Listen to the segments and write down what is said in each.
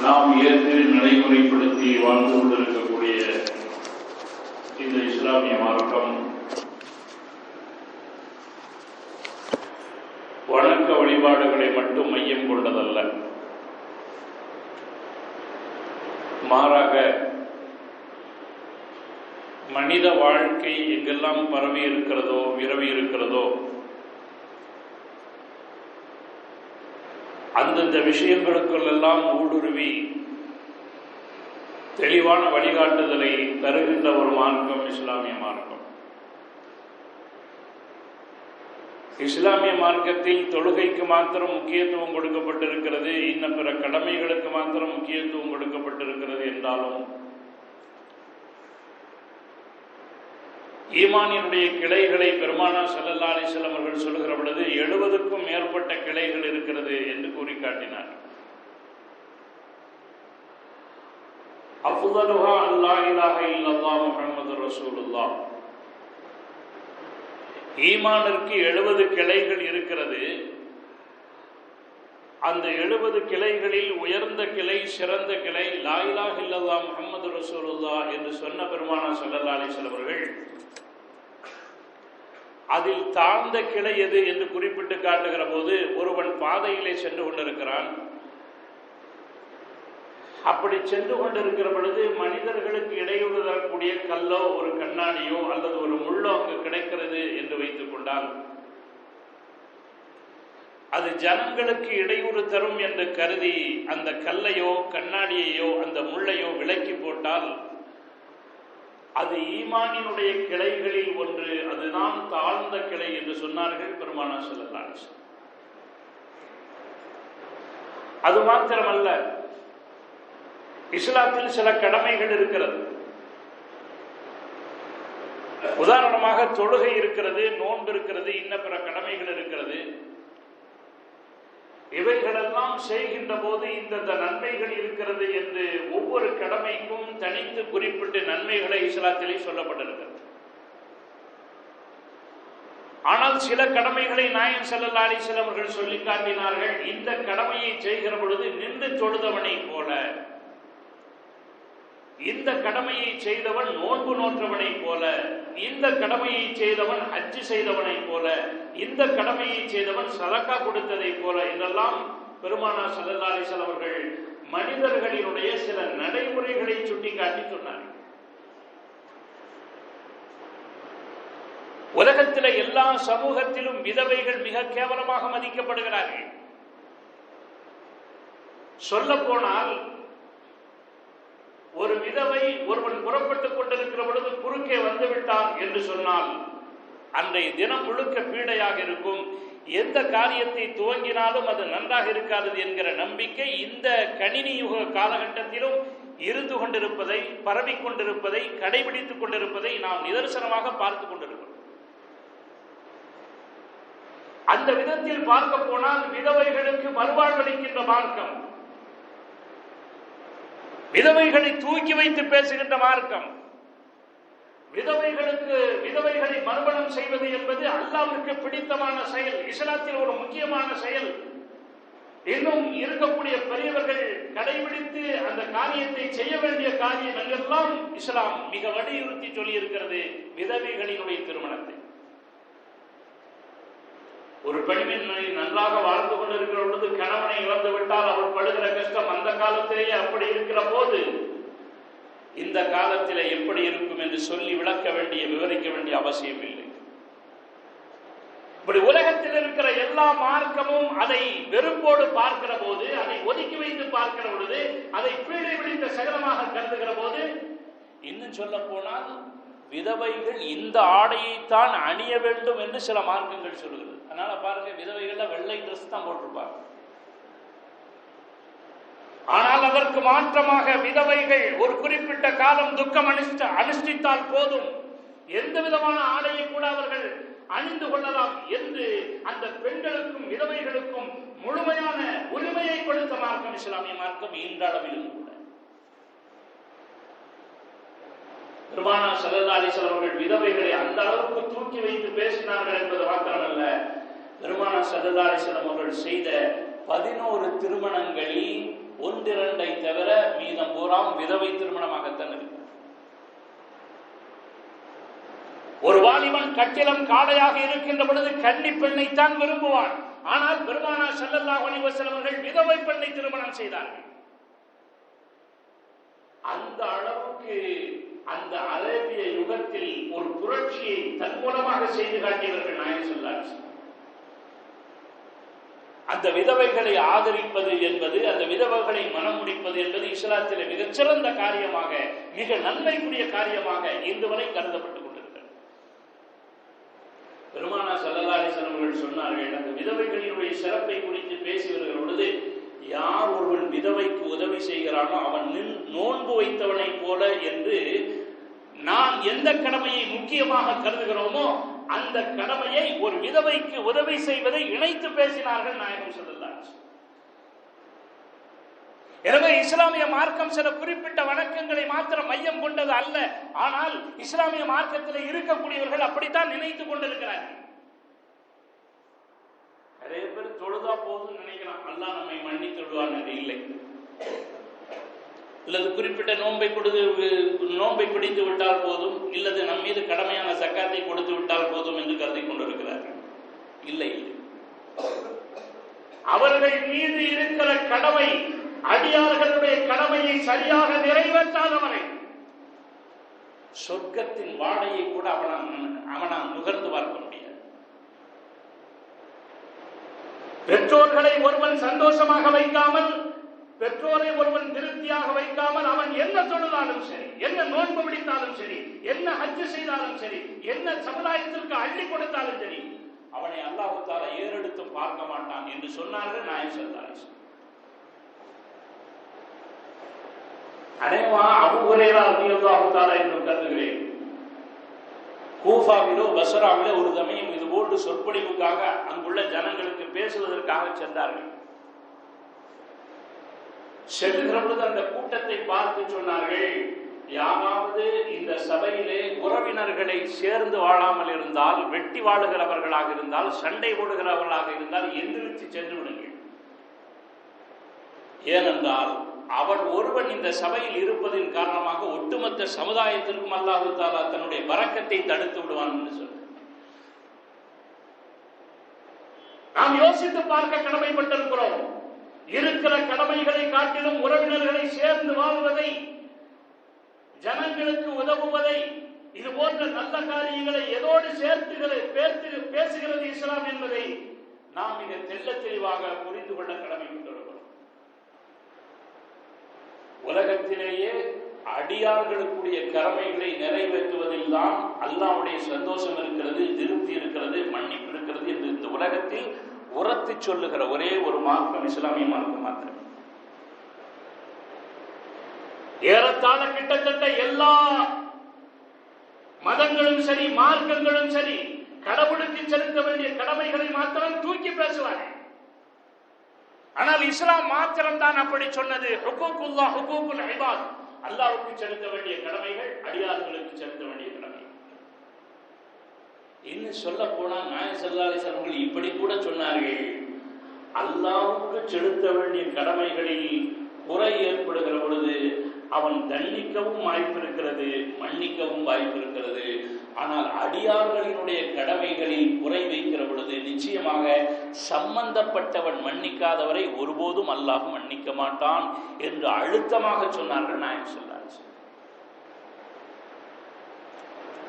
நாம் ஏற்று நடைமுறைப்படுத்தி வாழ்ந்து கொண்டிருக்கக்கூடிய இந்த இஸ்லாமிய மார்க்கம் வணக்க வழிபாடுகளை மட்டும் மையம் கொண்டதல்ல, மாறாக மனித வாழ்க்கை எங்கெல்லாம் பரவி இருக்கிறதோ விரவி இருக்கிறதோ அந்தந்த விஷயங்களுக்குள்ளெல்லாம் ஊடுருவி தெளிவான வழிகாட்டுதலை தருகின்ற ஒரு மார்க்கம் இஸ்லாமிய மார்க்கம். இஸ்லாமிய மார்க்கத்தில் தொழுகைக்கு மாத்திரம் முக்கியத்துவம் கொடுக்கப்பட்டிருக்கிறது, இன்ன பிற கடமைகளுக்கு மாத்திரம் முக்கியத்துவம் கொடுக்கப்பட்டிருக்கிறது என்றாலும் ஈமானினுடைய கிளைகளை பெருமானார் ஸல்லல்லாஹு அலைஹி வஸல்லம் அவர்கள் சொல்கிற பொழுது 70க்கும் மேற்பட்ட கிளைகள் இருக்கிறது என்று கூறி காட்டினார். அஃதலுஹா அல்லா இலாஹ இல்லல்லாஹ் முஹம்மது ரசூலுல்லாஹ். ஈமானிற்கு 70 கிளைகள் இருக்கிறது. அந்த 70 கிளைகளில் உயர்ந்த கிளை, சிறந்த கிளை லா இலாஹ இல்லல்லாஹ் முஹம்மது ரசூலுல்லாஹ் என்று சொன்ன பெருமானார் ஸல்லல்லாஹு அலைஹி வஸல்லம் அவர்கள் அதில் தாழ்ந்த கிளை எது என்று குறிப்பிட்டு காட்டுகிற போது, ஒருவன் பாதையிலே சென்று கொண்டிருக்கிறான். அப்படி சென்று கொண்டிருக்கிற பொழுது மனிதர்களுக்கு இடையூறு தரக்கூடிய கல்லோ ஒரு கண்ணாடியோ அல்லது ஒரு முள்ளோ அங்கு கிடைக்கிறது என்று வைத்துக் கொண்டால், அது ஜனங்களுக்கு இடையூறு தரும் என்று கருதி அந்த கல்லையோ கண்ணாடியையோ அந்த முள்ளையோ விலக்கி போட்டால் அது ஈமானினுடைய கிளைகளில் ஒன்று, அதுதான் தாழ்ந்த கிளை என்று சொன்னார்கள் பெருமானார் ஸல்லல்லாஹு அலைஹி வஸல்லம். அது மாத்திரமல்ல, இஸ்லாத்தில் சில கடமைகள் இருக்கிறது. உதாரணமாக தொழுகை இருக்கிறது, நோன்பு இருக்கிறது, இன்ன பிற கடமைகள் இருக்கிறது. இவைகளெல்லாம் செய்கின்ற போது இந்த நன்மைகள் இருக்கிறது என்று ஒவ்வொரு கடமைக்கும் தனித்து குறிப்பிட்டு நன்மைகளை இஸ்லாத்திலே சொல்லப்பட்டிருக்கிறது. ஆனால் சில கடமைகளை நாயகம் ஸல்லல்லாஹு அலைஹி வஸல்லம் அவர்கள் சொல்லி காட்டினார்கள். இந்த கடமையை செய்கிற பொழுது நின்று தொழுதவனை போல, இந்த கடமையை செய்தவன் நோன்பு நோற்றவனை போல, இந்த கடமையை செய்தவன் ஹஜ் செய்தவனை போல, இந்த கடமையை செய்தவன் சதக்கா கொடுத்ததை போல என்றெல்லாம் பெருமானார் ஸல்லல்லாஹு அலைஹி வஸல்லம் அவர்கள் மனிதர்களினுடைய சில நடைமுறைகளை சுட்டிக்காட்டி சொன்னார்கள். உலகத்தில் எல்லா சமூகத்திலும் விதவைகள் மிக கேவலமாக மதிக்கப்படுகிறார்கள். சொல்ல போனால் ஒரு விதவை ஒருவன் புறப்பட்டுக் கொண்டிருக்கிற பொழுது குறுக்கே வந்துவிட்டான் என்று சொன்னால் அன்றைய தினம் முழுக்க பீடையாக இருக்கும். எந்த காரியத்தை துவங்கினாலும் அது நன்றாக இருக்காது என்கிற நம்பிக்கை இந்த கணினி யுக காலகட்டத்திலும் இருந்து கொண்டிருப்பதை, பரவிக் கொண்டிருப்பதை, கடைபிடித்துக் கொண்டிருப்பதை நாம் நிதர்சனமாக பார்த்துக் கொண்டிருக்கிறோம். அந்த விதத்தில் பார்க்க போனால் விதவைகளுக்கு மறுவாழ்வளிக்கின்ற மார்க்கம், விதவைகளை தூக்கி வைத்து பேசுகின்ற மார்க்கம், விதவைகளை மறுமணம் செய்வது என்பது அல்லாஹ்வுக்கு பிடித்தமான செயல், இஸ்லாத்தில் ஒரு முக்கியமான செயல். இன்னும் இருக்கக்கூடிய பெரியவர்கள் கடைபிடித்து அந்த காரியத்தை செய்ய வேண்டிய காரியம் எல்லாம் இஸ்லாம் மிக வலியுறுத்தி சொல்லி இருக்கிறது விதவைகளினுடைய திருமணத்தை. ஒரு பெண்மணி நன்றாக வாழ்ந்து கொண்டிருக்கிற பொழுது கணவனை இழந்து விட்டால் அவள் படுகிற கஷ்டம் அந்த காலத்திலேயே அப்படி இருக்கிற போது இந்த காலத்திலே எப்படி இருக்கும் என்று சொல்லி விளக்க வேண்டிய, விவரிக்க வேண்டிய அவசியம் இல்லை. இப்படி உலகத்தில் இருக்கிற எல்லா மார்க்கமும் அதை வெறுப்போடு பார்க்கிற போது, அதை ஒதுக்கி வைத்து பார்க்கிற பொழுது, அதை பீழை விழித்த சகலமாக கருதுகிற போது, இன்னும் சொல்ல போனால் விதவைகள் இந்த ஆடையைத்தான் அணிய வேண்டும் என்று சில மார்க்கங்கள் சொல்லுகிறது. அதனால பாருங்க, விதவைகள் வெள்ளை ட்ரெஸ் தான் போட்டிருப்பாங்க. ஆனால் அதற்கு மாற்றமாக விதவைகள் ஒரு குறிப்பிட்ட காலம் துக்கம் அனுஷ்டித்தால் போதும், எந்த விதமான ஆடையை கூட அவர்கள் அணிந்து கொள்ளலாம் என்று அந்த பெண்களுக்கும் விதவைகளுக்கும் முழுமையான உரிமையை கொடுத்த மார்க்கம் இஸ்லாமிய மார்க்கம் இன்றளவிலும் கூட. பெருமானார் ஸல்லல்லாஹு அலைஹி வஸல்லம் அவர்கள் விதவைகளை அந்த அளவுக்கு தூக்கி வைத்து பேசினார்கள் என்பது மாத்திரமல்ல, பெருமானார் ஸல்லல்லாஹு அலைஹி வஸல்லம் அவர்கள் செய்த 11 திருமணங்களில் ஒன்றிரண்டை தவிர மீதம் பூராம் விதவை திருமணமாகத்தான் இருக்கு. ஒரு வாலிபன் கட்டிலம் காடையாக இருக்கின்ற பொழுது கன்னி பெண்ணைத்தான் விரும்புவான். ஆனால் பெருமானார் ஸல்லல்லாஹு அலைஹி வஸல்லம் அவர்கள் விதவை பெண்ணை திருமணம் செய்தார்கள். அந்த அளவுக்கு அந்த அரேபிய யுகத்தில் ஒரு புரட்சியை தன் மூலமாக செய்து காட்டியவர்கள் நாயகம் ஸல்லல்லாஹு அலைஹி வஸல்லம். அந்த விதவைகளை ஆதரிப்பது என்பது, அந்த விதவைகளை மனம் முடிப்பது என்பது இஸ்லாத்திலே மிகச்சிறந்த காரியமாக, மிக நன்மைக்குரிய காரியமாக இன்று வரை கருதப்பட்டுக் கொண்டிருக்கிறது. பெருமானார் ஸல்லல்லாஹு அலைஹி வஸல்லம் அவர்கள் சொன்னார்கள், அந்த விதவைகளினுடைய சிறப்பை குறித்து பேசி வருகிற பொழுது, யார் ஒருவன் விதவைக்கு உதவி செய்கிறானோ அவன் நோன்பு வைத்தவனை போல என்று நாம் எந்த கடமையை முக்கியமாக கருதுகிறோமோ அந்த கடமையை ஒரு விதவைக்கு உதவி செய்வதை இணைத்து பேசினார்கள் நாயகம் ஸல்லல்லாஹு அலைஹி வஸல்லம். எனவே இஸ்லாமிய மார்க்கம் சில குறிப்பிட்ட வணக்கங்களை மாத்திரம் மையம் கொண்டது அல்ல. ஆனால் இஸ்லாமிய மார்க்கத்தில் இருக்கக்கூடியவர்கள் அப்படித்தான் நினைத்துக் கொண்டிருக்கிறார்கள். நிறைய பேர் தொழுதா போதும் நினைக்கிறான், அல்லாஹ் நம்மை மன்னித்து விடுவான் என்று இல்லை. இல்லது குறிப்பிட்ட நோன்பை பிடித்து விட்டால் போதும், இல்லது நம் மீது கடமையான சக்காத்தை கொடுத்து விட்டால் போதும் என்று கருதி கொண்டிருக்கிறார்கள். இல்லை, அவர்கள் மீது இருக்கிற கடமை, அடியார்களுடைய கடமையை சரியாக நிறைவேற்றாதவரை சொர்க்கத்தின் வாடையை கூட அவனால் நுகர்ந்து பார்க்க முடியாது. பெற்றோர்களை ஒருவன் சந்தோஷமாக வைக்காமல், பெற்றோரை ஒருவன் திருப்தியாக வைக்காமல், அவன் என்ன தொழுதாலும் சரி, என்ன நோன்பு பிடித்தாலும் சரி, என்ன ஹஜ் செய்தாலும் சரி, என்ன சமுதாயத்திற்கு அள்ளி கொடுத்தாலும் சரி, அவனை அல்லாஹ் தஆலா ஏறெடுத்தும் பார்க்க மாட்டான் என்று சொன்னார்கள் நாயகம் ஸல்லல்லாஹு அலைஹி வஸல்லம். அனைவா அபூ ஹுரைரா ரலியல்லாஹு தஆலா என்று கருதுகிறேன், கூஃபாவிலோ பஸ்ராவிலோ ஒரு சமயம் இது போன்று சொற்பொழிவுக்காக அங்குள்ள ஜனங்களுக்கு பேசுவதற்காக சென்றார்கள். செல்லுகிற பொழுது அந்த கூட்டத்தை பார்த்து சொன்னார்கள், யாராவது இந்த சபையிலே உறவினர்களை சேர்ந்து வாழாமல் இருந்தால், வெட்டி வாழுகிறவர்களாக இருந்தால், சண்டை போடுகிறவர்களாக இருந்தால் எந்திரிச்சு சென்று விடுங்கள். ஏனென்றால் அவன் ஒருவன் இந்த சபையில் இருப்பதின் காரணமாக ஒட்டுமொத்த சமுதாயத்திற்கும் அல்லாஹ் தஆலா தன்னுடைய பரக்கத்தை தடுத்து விடுவான் என்று சொன்னார். நாம் யோசித்து பார்க்க கடமைப்பட்டிருக்கிறோம். இருக்கிற கடமைகளை காட்டிலும் உறவினர்களை சேர்ந்து வாழ்வதை, ஜனங்களுக்கு உதவுவதை, இது போன்ற நல்ல காரியங்களை எதோடு சேர்த்து பேசுகிறது இஸ்லாம் என்பதை நாம் மிக தெள்ள தெளிவாக புரிந்து கொள்ள கடமைப்பட்டிருக்கிறோம். உலகத்திலேயே அடியார்களுக்குரிய கடமைகளை நிறைவேற்றுவதில் தான் அல்லாஹ்வுடைய சந்தோஷம் இருக்கிறது, திருப்தி இருக்கிறது, மன்னிப்பு இருக்கிறது என்று இந்த உலகத்தில் உரத்து சொல்லுகிற ஒரே ஒரு மார்க்கம் இஸ்லாமிய மார்க்கம் மாத்திரம். ஏறத்தாழ கிட்டத்தட்ட எல்லா மதங்களும் சரி, மார்க்கங்களும் சரி, கடவுளுக்கு செலுத்த வேண்டிய கடமைகளை மாத்திரம் தூக்கி பேசுவார்கள். ஆனால் இஸ்லாம் மாத்திரம் தான் அப்படி சொன்னது. ஹுகூகுல்லாஹ் ஹுகூகுல் இபாத், அல்லாஹ்வுக்கு செலுத்த வேண்டிய கடமைகள் அடியார்களுக்கு செலுத்த வேண்டிய கடமை. இன்னும் சொல்ல போனால் நாயகம் ஸல்லல்லாஹு அலைஹி வஸல்லம் இப்படி கூட சொன்னார்கள், அல்லாஹ்வுக்கு செலுத்த வேண்டிய கடமைகளில் குறை ஏற்படுகிற பொழுது அவன் தண்டிக்கவும் வாய்ப்பு இருக்கிறது, மன்னிக்கவும் வாய்ப்பு இருக்கிறது. ஆனால் அடியார்களினுடைய கடமைகளில் குறை வைக்கிற பொழுது நிச்சயமாக சம்பந்தப்பட்டவன் மன்னிக்காதவரை ஒருபோதும் அல்லாஹ் மன்னிக்க மாட்டான் என்று அழுத்தமாக சொன்னார்கள் நாயகம் ஸல்லல்லாஹு அலைஹி வஸல்லம்.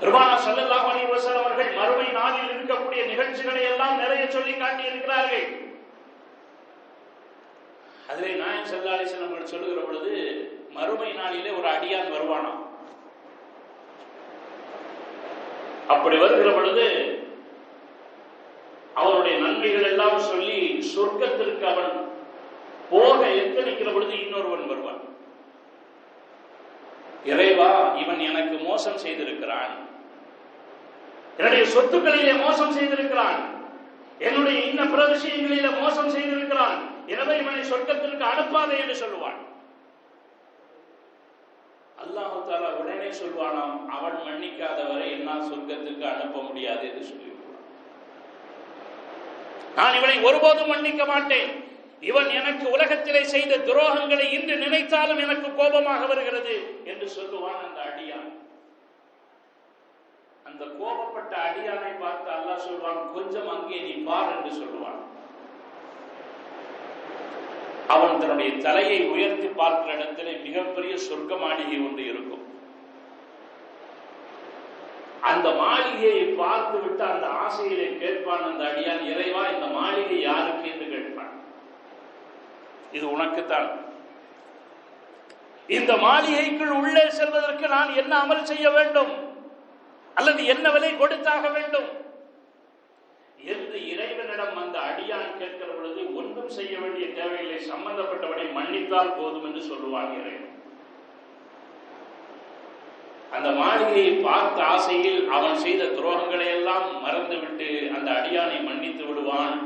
பெருமானார் ஸல்லல்லாஹு அலைஹி வஸல்லம் அவர்கள் மறுமை நாளில் இருக்கக்கூடிய நிகழ்ச்சிகளை எல்லாம் நிறைய சொல்லி காட்டி இருக்கிறார்கள். அதிலே நாயகம் ஸல்லல்லாஹு அலைஹி வஸல்லம் அவர்கள் சொல்லுகிற பொழுது, மறுமை நாளிலே ஒரு அடியான் வருவானாம். அப்படி வருகிற பொழுது அவனுடைய நன்மைகள் எல்லாம் சொல்லி சொர்க்கத்திற்கு அவன் போக எத்தனிக்கிற பொழுது இன்னொருவன் வருவான். இறைவா, இவன் எனக்கு மோசம் செய்திருக்கிறான், என்னுடைய சொத்துக்களிலே மோசம் செய்திருக்கிறான், என்னுடைய இன்ன பிற விஷயங்களிலே மோசம் செய்திருக்கிறான், எனவே இவனை சொர்க்கத்திற்கு அனுப்பாதே என்று சொல்லுவான். அல்லாஹ் தஆலா உடனே சொல்வானாம், அவன் மன்னிக்காதவரை என்னால் சொர்க்கத்துக்கு அனுப்ப முடியாது என்று சொல்லிவிடுவான். நான் இவனை ஒருபோதும் மன்னிக்க மாட்டேன். இவன் எனக்கு உலகத்திலே செய்த துரோகங்களை இன்று நினைத்தாலும் எனக்கு கோபமாக வருகிறது என்று சொல்லுவான் அந்த அடியான். அந்த கோபப்பட்ட அடியானை பார்த்து அல்லாஹ் சொல்வான், கொஞ்சம் அங்கே நீ பார் என்று சொல்லுவான். அவன் தன்னுடைய தலையை உயர்த்தி பார்க்கிற இடத்திலே மிகப்பெரிய சொர்க்க மாளிகை ஒன்று இருக்கும். அந்த மாளிகையை பார்த்து விட்டு அந்த ஆசையிலே கேட்பான் அந்த அடியான், இறைவா இந்த மாளிகை யாருக்கு என்று கேட்பான். இது உனக்குத்தான். இந்த மாளிகைக்குள் உள்ளே செல்வதற்கு நான் என்ன அமல் செய்ய வேண்டும் அல்லது என்ன விலை கொடுத்தாக வேண்டும் என்று இறைவனிடம் அந்த அடியான் கேட்கிற பொழுது, ஒன்றும் செய்ய வேண்டிய தேவையில்லை, சம்பந்தப்பட்டவனை மன்னித்தால் போதும் என்று சொல்லுவான் இறைவன். அந்த மாளிகையை பார்த்த ஆசையில் அவன் செய்த துரோகங்களை எல்லாம் மறந்துவிட்டு அந்த அடியானை மன்னித்து விடுவான்.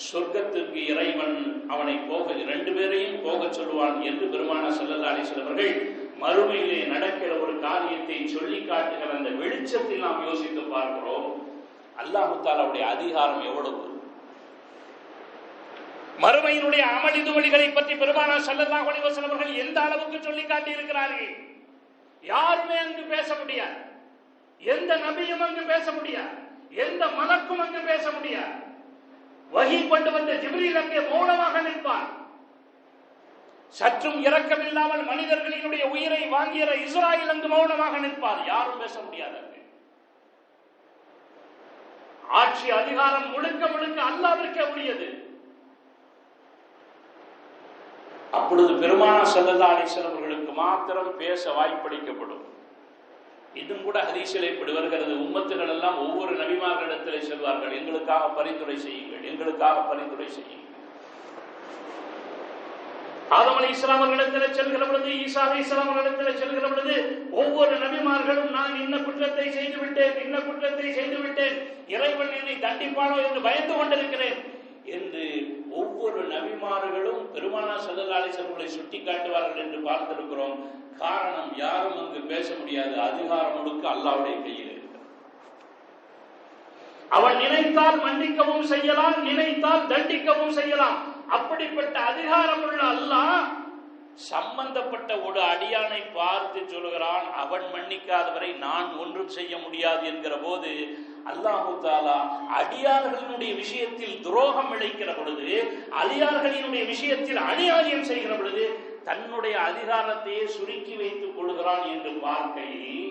சொர்க்கத்திற்கு இறைவன் அவனை போக, ரெண்டு பேரையும் போக சொல்லுவான் என்று பெருமானார் ஸல்லல்லாஹு அலைஹி வஸல்லம் அவர்கள் மறுமையிலே நடக்கிற ஒரு காரியத்தை சொல்லி காட்டுகிற அந்த வெளிச்சத்தில் நாம் யோசித்து பார்க்கிறோம். அல்லாஹ் தஆலாவுடைய அதிகாரம் எவ்வளவு. மறுமையினுடைய அமளி துவளிகளை பற்றி பெருமானார் ஸல்லல்லாஹு அலைஹி வஸல்லம் அவர்கள் எந்த அளவுக்கு சொல்லி காட்டி இருக்கிறார்கள். யாருமே அங்கு பேச முடியாது, எந்த நபியும் அங்கு பேச முடியாது, எந்த மலக்கும் அங்கு பேச முடியாது. வஹி கொண்டு வந்த ஜிப்ரீல் அங்கே மௌனமாக நிற்பார். சற்றும் இரக்கமில்லாமல் மனிதர்களினுடைய உயிரை வாங்கிய இஸ்ராயேல் அங்கு மௌனமாக நிற்பார். யாரும் பேச முடியாது. ஆட்சி அதிகாரம் முழுக்க முழுக்க அல்லாஹ்விற்கே உரியது. அப்பொழுது பெருமானார் ஸல்லல்லாஹு அலைஹி வஸல்லம் அவர்களுக்கு மாத்திரம் பேச வாய்ப்பளிக்கப்படும். இதுவும் கூட ஹதீஸில் இப்படி வருகிறது. உம்மத்துகள் எல்லாம் ஒவ்வொரு நபிமார்களிடத்திலே செல்வார்கள், எங்களுக்காக பரிந்துரை செய்யுங்கள், எங்களுக்காக பரிந்துரை செய்யுங்கள். ஆதம் அலைஹிஸ்ஸலாம் அவர்களிடத்தில் செல்கிற பொழுது, ஈசா அலைஹிஸ்ஸலாம் அவர்களிடத்தில் செல்கிற பொழுது ஒவ்வொரு நபிமார்களும் நான் இன்ன குற்றத்தை செய்து விட்டேன், இன்ன குற்றத்தை செய்து விட்டேன், இறைவன் என்னை தண்டிப்பானோ என்று பயந்து கொண்டிருக்கிறேன் என்று ஒவ்வொரு நபிமார்களும் பெருமானார் ஸல்லல்லாஹு அலைஹி வஸல்லம் அவர்களை சுட்டி காட்டுவார்கள் என்று பார்த்திருக்கிறோம். காரணம், யாரும் அங்கு பேச முடியாது. அதிகாரம் முழுக்க அல்லாஹ்வுடைய கையில் இருக்கிறது. அவன் நினைத்தால் மன்னிக்கவும் செய்யலாம், நினைத்தால் தண்டிக்கவும் செய்யலாம். அப்படிப்பட்ட அதிகாரம் உள்ள அல்லாஹ் சம்பந்தப்பட்ட ஒரு அடியானை பார்த்து சொல்கிறான், அவன் மன்னிக்காதவரை நான் ஒன்றும் செய்ய முடியாது என்கிற போது அல்லாஹு தஆலா அடியார்களினுடைய விஷயத்தில் துரோகம் இழைக்கிற பொழுது, அடியார்களினுடைய விஷயத்தில் அநியாயம் செய்கிற பொழுது தன்னுடைய அதிகாரத்தையே சுருக்கி வைத்துக் கொள்கிறான் என்று பார்க்கையில்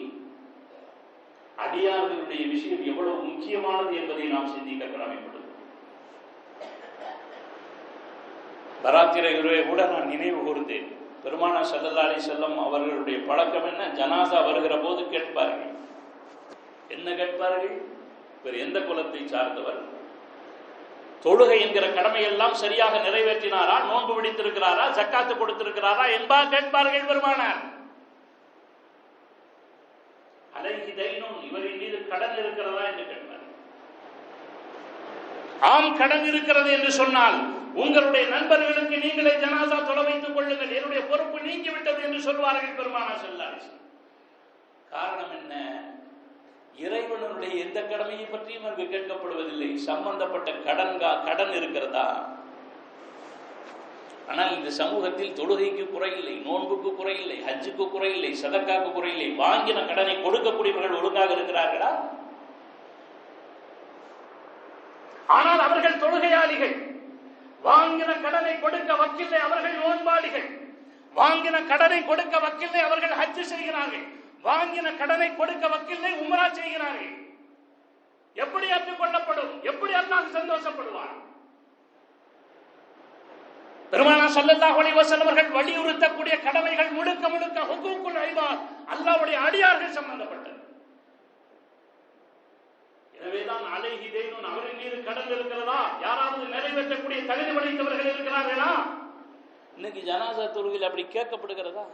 அடியார்களுடைய விஷயம் எவ்வளவு முக்கியமானது என்பதை நாம் சிந்திக்க கடமைப்படுகிறோம். பராத்திரை கூட நான் நினைவு கூர்ந்தேன். பெருமானார் ஸல்லல்லாஹு அலைஹி வஸல்லம் அவர்களுடைய பழக்கம் என்ன? ஜனாசா வருகிற போது கேட்பார்கள். என்ன கேட்பார்கள்? வேறு எந்த குலத்தை சார்ந்தவர், தொழுகை என்கிற கடமையெல்லாம் சரியாக நிறைவேற்றினாரா, நோன்பு விடுத்திருக்கிறாரா, ஜக்காத்து கொடுத்திருக்கிறாரா என்பா கேட்பார்கள் பெருமானார். அலைஹி தைனுன், இவரின் மீது கடன் இருக்கிறதா என்று கேட்பார்கள். ஆம், கடன் இருக்கிறது என்று சொன்னால் உங்களுடைய நண்பர்களுக்கு நீங்களே ஜனாசா தொலை வைத்துக் கொள்ளுங்கள், என்னுடைய பொறுப்பு நீங்கிவிட்டது என்று சொல்வார்கள் பெருமானார் ஸல்லல்லாஹு அலைஹி வஸல்லம். காரணம் என்ன? இறைவனுடைய எந்த கடமையை பற்றியும் அங்கு கேட்கப்படுவதில்லை. சம்பந்தப்பட்ட கடன் இருக்கிறதா? ஆனால் இந்த சமூகத்தில் தொழுகைக்கு குறையில்லை, நோன்புக்கு குறையில்லை, ஹஜ்ஜுக்கு குறையில்லை, சதக்காக்கு குறையில்லை. வாங்கின கடனை கொடுக்கக்கூடியவர்கள் ஒழுங்காக இருக்கிறார்களா? ஆனால் அவர்கள் தொழுகையாளிகள். வாங்கின கடனை கொடுக்க வக்கில்லை, அவர்கள் நோன்பாளிகள். வாங்கின கடனை கொடுக்க வக்கில்லை, அவர்கள் ஹஜ் செய்கிறார்கள். வாங்கின கடனை கொடுக்க வக்கில்லை, உம்ரா செய்கிறார்கள். எப்படி ஏற்றுக்கொள்ளப்படும்? எப்படி அல்லாஹ் சந்தோஷப்படுவார்? பெருமானார் ஸல்லல்லாஹு அலைஹி வஸல்லம் அவர்கள் வலியுறுத்தக்கூடிய கடமைகள் முழுக்க முழுக்க ஹுகூக்குல் இபாத், அல்லாஹ்வுடைய அடியார்கள் சம்பந்தப்பட்டது. எனவேதான் அலைஹி தைனுன், அவரின் மீது கடன் இருக்கிறதா? யாராவது நிறைவேற்றக்கூடிய தகுதி படைத்தவர்கள் இருக்கிறார்களா? இன்னைக்கு ஜனாசா தொழுகையில் அப்படி கேட்கப்படுகிறதா?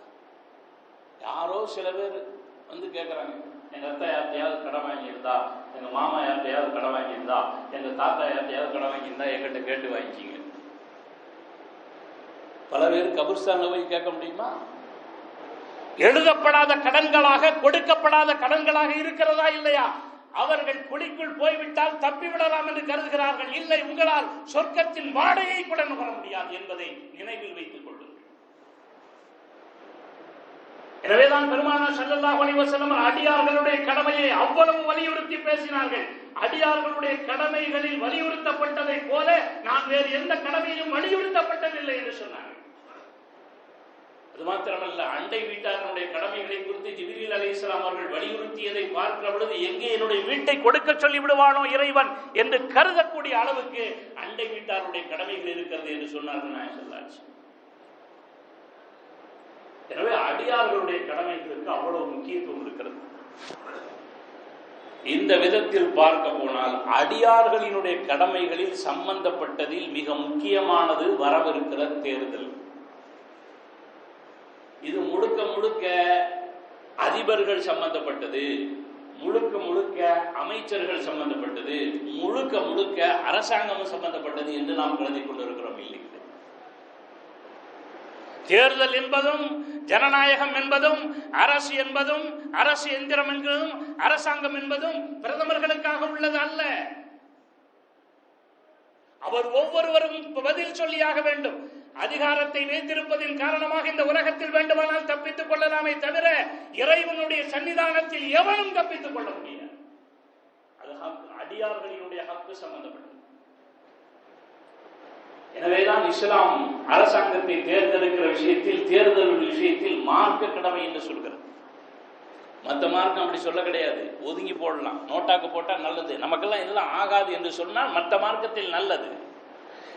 யாரோ சில பேர் வந்து கேட்குறாங்க, எங்க அத்தா யார்ட்டையாவது கடன் வாங்கியிருந்தா, எங்க மாமா யார்ட்டையாவது கடன் வாங்கியிருந்தா, எங்க தாத்தா யார்ட்டையாவது கடன் வாங்கியிருந்தா என்கிட்ட கேட்டு வாங்கிக்கிங்க. பல பேர் கபர்ஸ்தான்ல போய் கேட்க முடியுமா? எழுதப்படாத கடன்களாக, கொடுக்கப்படாத கடன்களாக இருக்கிறதா இல்லையா? அவர்கள் குழிக்குள் போய்விட்டால் தப்பிவிடலாம் என்று கருதுகிறார்கள். இல்லை, உங்களால் சொர்க்கத்தின் வாடையை கூட நுகர முடியாது என்பதை நினைவில் வைத்துக் கொள்ளுங்கள். எனவேதான் பெருமானார் ஸல்லல்லாஹு அலைஹி வஸல்லம் அடியார்களுடைய கடமையை அவ்வளவு வலியுறுத்தி பேசினார்கள். அடியார்களுடைய கடமைகளில் வலியுறுத்தப்பட்டதை போல நான் வேறு எந்த கடமையிலும் வலியுறுத்தப்பட்டதில்லை என்று சொன்னார்கள். அது மாத்திரமல்ல, அண்டை வீட்டார்களுடைய கடமைகளை குறித்து ஜிப்ரீல் அலைஹிஸ்ஸலாம் அவர்கள் வலியுறுத்தியதை பார்க்கிற பொழுது எங்கே என்னுடைய வீட்டை கொடுக்க சொல்லி விடுவானோ இறைவன் என்று கருதக்கூடிய அளவுக்கு அண்டை வீட்டாருடைய கடமைகள் இருக்கிறது என்று சொன்னார்கள் நாயகம் ஸல்லல்லாஹு அலைஹி வஸல்லம். எனவே அடியார்களுடைய கடமைகளுக்கு அவ்வளவு முக்கியத்துவம் இருக்கிறது. இந்த விதத்தில் பார்க்க போனால் அடியார்களினுடைய கடமைகளில் சம்பந்தப்பட்டதில் மிக முக்கியமானது வரவிருக்கிற தேர்தல். இது முழுக்க முழுக்க அதிபர்கள் சம்பந்தப்பட்டது, முழுக்க முழுக்க அமைச்சர்கள் சம்பந்தப்பட்டது, முழுக்க முழுக்க அரசாங்கமும் சம்பந்தப்பட்டது என்று நாம் கருதி கொண்டிருக்கிறோம். இல்லை, தேர்தல் என்பதும் ஜனநாயகம் என்பதும் அரசு என்பதும் அரசு எந்திரம் என்பதும் அரசாங்கம் என்பதும் பிரதமர்களுக்காக உள்ளது அல்ல. அவர் ஒவ்வொருவரும் பதில் சொல்லியாக வேண்டும். அதிகாரத்தை வைத்திருப்பதின் காரணமாக இந்த உலகத்தில் வேண்டுமானால் தப்பித்துக் கொள்ளலாமே தவிர இறைவனுடைய சன்னிதானத்தில் எவனும் தப்பித்துக் கொள்ள முடியாது. அது அடியார்களினுடைய ஹக்கு சம்பந்தப்பட்டது. எனவேதான் இஸ்லாம் அரசாங்கத்தை தேர்ந்தெடுக்கிற விஷயத்தில், தேர்தல் விஷயத்தில் மார்க்க கடமை என்று சொல்கிறது. மற்ற மார்க்கம் அப்படி சொல்ல கிடையாது. ஒதுங்கி போடலாம், நோட்டாக்கு போட்டா நல்லது, நமக்கெல்லாம் இதெல்லாம் ஆகாது என்று சொன்னால் மற்ற மார்க்கத்தில் நல்லது.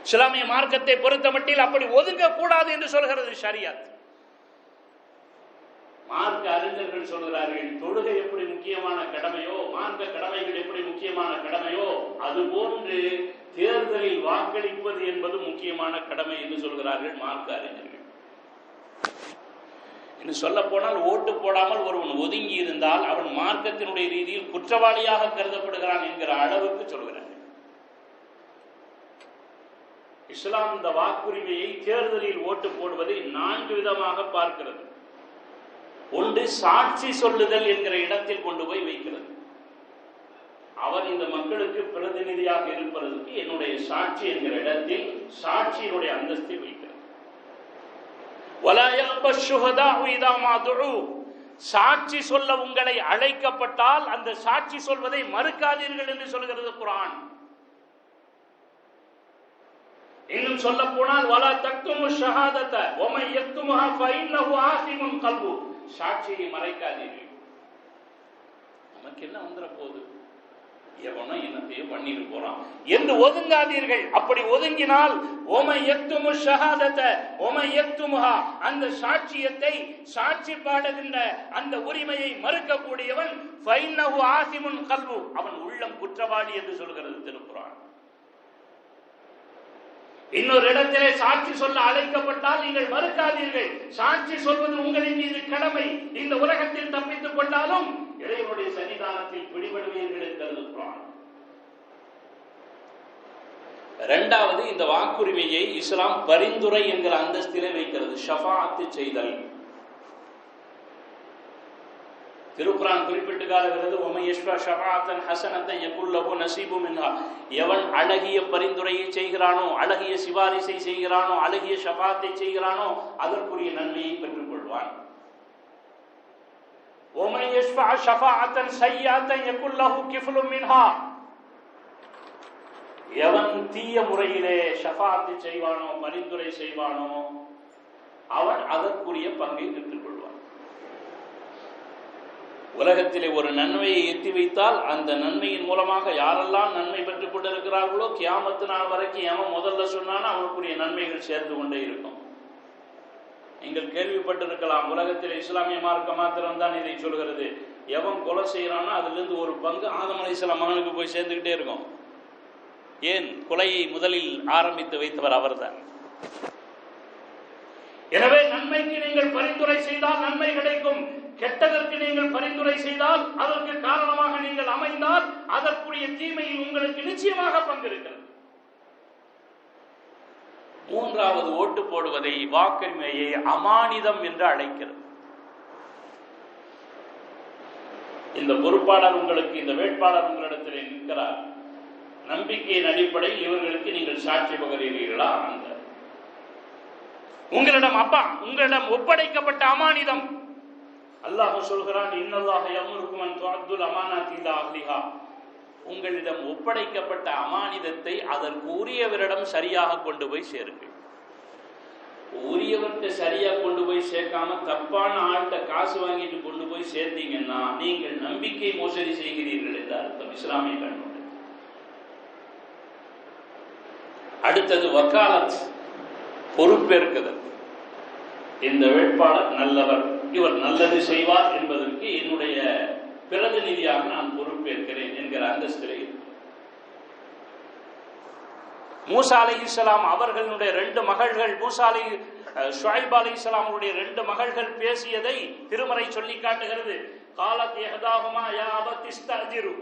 இஸ்லாமிய மார்க்கத்தை பொறுத்த மட்டில் அப்படி ஒதுங்க கூடாது என்று சொல்கிறது ஷரியத். மார்க்க அறிஞர்கள் சொல்கிறார்கள், தொழுகை எப்படி முக்கியமான கடமையோ, மார்க்க கடமைகள் எப்படி முக்கியமான கடமையோ, அதுபோன்று தேர்தலில் வாக்களிப்பது என்பது முக்கியமான கடமை என்று சொல்கிறார்கள் மார்க்க அறிஞர்கள். என்று சொல்ல போனால், ஓட்டு போடாமல் ஒருவன் ஒதுங்கி இருந்தால் அவன் மார்க்கத்தினுடைய ரீதியில் குற்றவாளியாக கருதப்படுகிறான் என்கிற அளவுக்கு சொல்கிறார்கள். இஸ்லாம் இந்த வாக்குரிமையை தேர்தலில் ஓட்டு போடுவதை 4 விதமாக பார்க்கிறது. ஒன்று, சாட்சி சொல்லுதல் என்கிற இடத்தில் கொண்டு போய் வைக்கிறது. அவர் இந்த மக்களுக்கு பிரதிநிதியாக இருப்பதற்கு என்னுடைய சாட்சி என்கிற இடத்தில் சாட்சியினுடைய அந்தஸ்தை வைக்கிறது. சாட்சி சொல்ல உங்களை அழைக்கப்பட்டால் அந்த சாட்சி சொல்வதை மறுக்காதீர்கள் என்று சொல்கிறது குர்ஆன். இன்னும் சொல்ல போனால், வலா தக்துமு ஷஹாதத வமன் யக்துமுஹா ஃபஇன்னஹு ஆஸிமுன் கல்பு, சாட்சியை மறைக்காதீர்கள். நமக்கு என்ன வந்துற போகுது, எவனோ என்னத்தையோ பண்ணிட்டு போறான் என்று ஒதுங்காதீர்கள். அப்படி ஒதுங்கினால் வமன் யக்துமு ஷஹாதத வமன் யக்துமுஹா, அந்த சாட்சியத்தை, சாட்சி பாடுகின்ற அந்த உரிமையை மறுக்கக்கூடியவன் ஃபஇன்னஹு ஆஸிமுன் கல்பு, அவன் உள்ளம் குற்றவாளி என்று சொல்கிறது திருக்குர்ஆன். இன்னொரு இடத்திலே சாட்சி சொல்ல அழைக்கப்பட்டால் நீங்கள் மறுக்காதீர்கள். சாட்சி சொல்வது உங்களின் மீது கடமை. இந்த உலகத்தில் தப்பித்துக் கொண்டாலும் இறைவனுடைய சன்னிதானத்தில் பிடிபடுவீர்கள் என்கிறது குர்ஆன். இரண்டாவது, இந்த வாக்குரிமையை இஸ்லாம் பரிந்துரை என்கிற அந்தஸ்திலே வைக்கிறது. ஷஃபாஅத் செய்தல். திருக்குர்ஆன் குறிப்பிட்டு காட்டுகிறது, வமன் யஷ்ஃபா ஷஃபாஅத்தன் ஹஸனத்தன் யகுல் லஹு நஸீபும் மின்ஹா, எவன் அழகிய பரிந்துரையை செய்கிறானோ, அழகிய சிபாரிசை செய்கிறானோ, அழகிய ஷஃபாஅத்தை செய்கிறானோ அதற்குரிய நன்மையை பெற்றுக் கொள்வான். வமன் யஷ்ஃபா ஷஃபாஅத்தன் ஸய்யிஅத்தன் யகுல் லஹு கிஃப்லும் மின்ஹா, எவன் தீய முறையிலே ஷஃபாஅத்தை செய்வானோ, பரிந்துரை செய்வானோ அவன் அதற்குரிய பங்கை பெற்றுக் கொள்வான். உலகத்திலே ஒரு நன்மையை எத்தி வைத்தால் அந்த நன்மையின் மூலமாக யாரெல்லாம் நன்மை பெற்றுக் கொண்டிருக்கிறார்களோ கியாமத்து நாள் வரைக்கும் எவன் முதல்ல சொன்னானோ அவனுக்குரிய நன்மைகள் சேர்ந்து கொண்டே இருக்கும். நீங்கள் கேள்விப்பட்டிருக்கலாம், உலகத்தில் இஸ்லாமிய மார்க்க மாத்திரம்தான் இதை சொல்கிறது. எவன் கொலை செய்யறானோ அதிலிருந்து ஒரு பங்கு ஆதம் அலைஹிஸ்ஸலாம் மகனுக்கு போய் சேர்ந்துகிட்டே இருக்கும். ஏன்? கொலையை முதலில் ஆரம்பித்து வைத்தவர் அவர்தான். எனவே நன்மைக்கு நீங்கள் பரிந்துரை செய்தால் நன்மை கிடைக்கும், கெட்டதற்கு நீங்கள் பரிந்துரை செய்தால், அதற்கு காரணமாக நீங்கள் அமைந்தால் அதற்குரிய தீமையில் உங்களுக்கு நிச்சயமாக பங்கிருக்கிறது. மூன்றாவது, ஓட்டு போடுவதை, வாக்குரிமையை அமானிதம் என்று அழைக்கிறது. இந்த பொறுப்பாளர் உங்களுக்கு, இந்த வேட்பாளர் உங்களிடத்தில் நிற்கிறார், நம்பிக்கையின் அடிப்படையில் இவர்களுக்கு நீங்கள் சாட்சி பகர்கிறீர்களா? அந்த உங்களிடம் ஒப்படைக்கப்பட்ட அமானிதம், அல்லாஹ் சொல்கிறான், இன்னல்லாஹ யமுருக்கும் அன் துஅத்துல் அமானாத்தி இலா அஹ்லிஹா. உங்களிடம் ஒப்படைக்கப்பட்ட அமானிதத்தை அதற்கு உரியவரிடம் சரியாக கொண்டு போய் சேருங்கள். உரியவர்கிட்ட சரியா கொண்டு போய் சேர்க்காம தப்பான ஆள்கிட்ட காசு வாங்கிட்டு கொண்டு போய் சேர்த்தீங்கன்னா நீங்கள் நம்பிக்கை மோசடி செய்கிறீர்கள் என்று அர்த்தம் இஸ்லாமிய கண்ணோட்டம். அடுத்தது வக்காலத், பொறுப்பேற்குதல். இந்த வேட்பாளர் நல்லவர், இவர் நல்லது செய்வார் என்பதற்கு என்னுடைய பிரதிநிதியாக நான் பொறுப்பேற்கிறேன் என்கிற அந்தஸ்திலே மூசா அலைஹிஸ்ஸலாம் அவர்களுடைய 2 மகள்கள், ஷுஐப் அலைஹிஸ்ஸலாம் அவருடைய 2 மகள்கள் பேசியதை திருமறை சொல்லி காட்டுகிறது. காலத் இஹ்தாஹுமா யா அபத் இஸ்தஅஜிரு,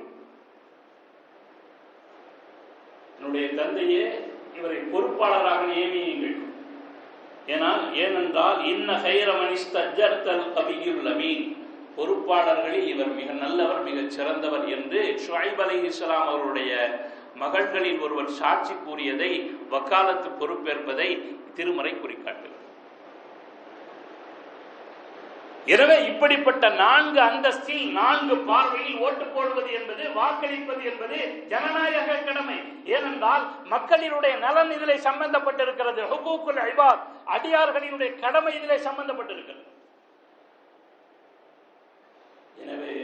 என்னுடைய தந்தையே இவரை பொறுப்பாளராக நியமியுங்கள். ஏனென்றால் இன்ன கைர மன் இஸ்தஅஜர்தல் கவியுல் அமீன், பொறுப்பாளர்களில் இவர் மிக நல்லவர், மிகச் சிறந்தவர் என்று ஷுஐப் அலைஹிஸ்ஸலாம் அவருடைய மகள்களில் ஒருவர் சாட்சி கூறியதை, வக்காலத்து பொறுப்பேற்பதை திருமறை குறிக்காட்டுகிறது. எனவே இப்படிப்பட்ட 4 அந்தஸ்தில் 4 பார்வையில் ஓட்டு போடுவது என்பது, வாக்களிப்பது என்பது ஜனநாயக கடமை. ஏனென்றால் மக்களினுடைய நலன் இதிலே சம்பந்தப்பட்டிருக்கிறது. ஹுகூக்குல் இபாத், அடியார்களினுடைய கடமை இதிலே சம்பந்தப்பட்டிருக்கிறது. எனவே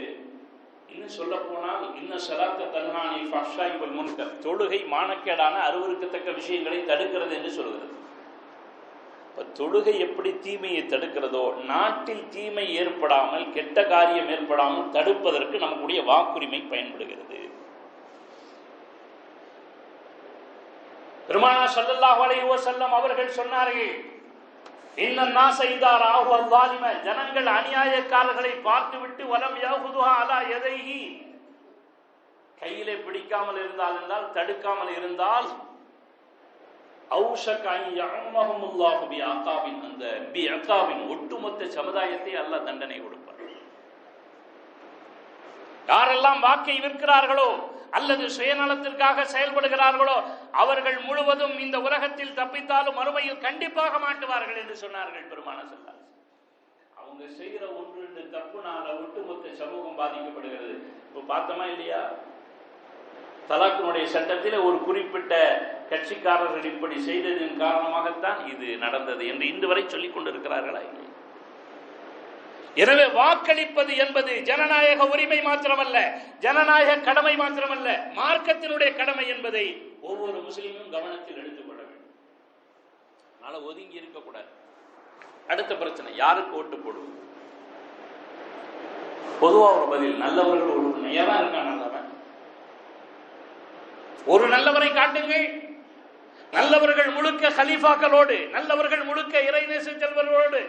இன்னும் சொல்ல போனால், இன்ன ஸலாத்த தன்ஹா அனில் ஃபஹ்ஷாஇ வல் முன்கர், தொழுகை மானக்கேடான அருவருக்கத்தக்க விஷயங்களை தடுக்கிறது என்று சொல்கிறது. தொழுகை எப்படி தீமையை தடுக்கிறதோ, நாட்டில் தீமை ஏற்படாமல், கெட்ட காரியம் ஏற்படாமல் தடுப்பதற்கு நம்முடைய வாக்குரிமை பயன்படுகிறது. பெருமானார் ஸல்லல்லாஹு அலைஹி வஸல்லம் அவர்கள் சொன்னார்கள், இன்னன் நாஸ இதா ராஹு அல்-ஸாலிம, ஜனங்கள் அநியாயக்காரர்களை பார்த்துவிட்டு வலம் யஹுதுஹா அலா யதைஹி, கையிலே பிடிக்காமல் இருந்தால் என்றால், தடுக்காமல் இருந்தால், அவுஷக அன் யஅம்மஹுமுல்லாஹு பிஅகாபின், அந்த பிஅகாபின் ஒட்டுமொத்த சமுதாயத்தை அல்லாஹ் தண்டனை கொடுப்பார். யாரெல்லாம் வாக்கை விற்கிறார்களோ அல்லது சுயநலத்திற்காக செயல்படுகிறார்களோ அவர்கள் முழுவதும் இந்த உலகத்தில் தப்பித்தாலும் மறுமையில் கண்டிப்பாக மாட்டுவார்கள் என்று சொன்னார்கள் பெருமானார் ஸல்லல்லாஹு அலைஹி வஸல்லம். அவங்க செய்கிற 1-2 தப்புனால ஒட்டுமொத்த சமூகம் பாதிக்கப்படுகிறது. இப்போ பார்த்தோமா இல்லையா, தலாக்கினுடைய சட்டத்தில் ஒரு குறிப்பிட்ட கட்சிக்காரர்கள் இப்படி செய்ததின் காரணமாகத்தான் இது நடந்தது என்று இன்று வரை சொல்லிக் கொண்டிருக்கிறார்களா இல்லை? எனவே வாக்களிப்பது என்பது ஜனநாயக உரிமை மாத்திரமல்ல, ஜனநாயக கடமை மாத்திரமல்ல, மார்க்கத்தினுடைய கடமை என்பதை ஒவ்வொரு முஸ்லிமும் கவனத்தில் எடுத்துக்கொள்ள வேண்டும். அதனால ஒதுங்கி இருக்கக்கூடாது. அடுத்த பிரச்சனை, யாருக்கு ஓட்டு போடுவது? பொதுவா ஒரு பதில், நல்லவர்கள் ஒரு யாரா இருக்கான் நல்லவன், ஒரு நல்லவரை காட்டுங்கள். நல்லவர்கள் முழுக்க கலீஃபாக்களோடு, நல்லவர்கள் முழுக்க இறைநேச செல்வர்களோடு,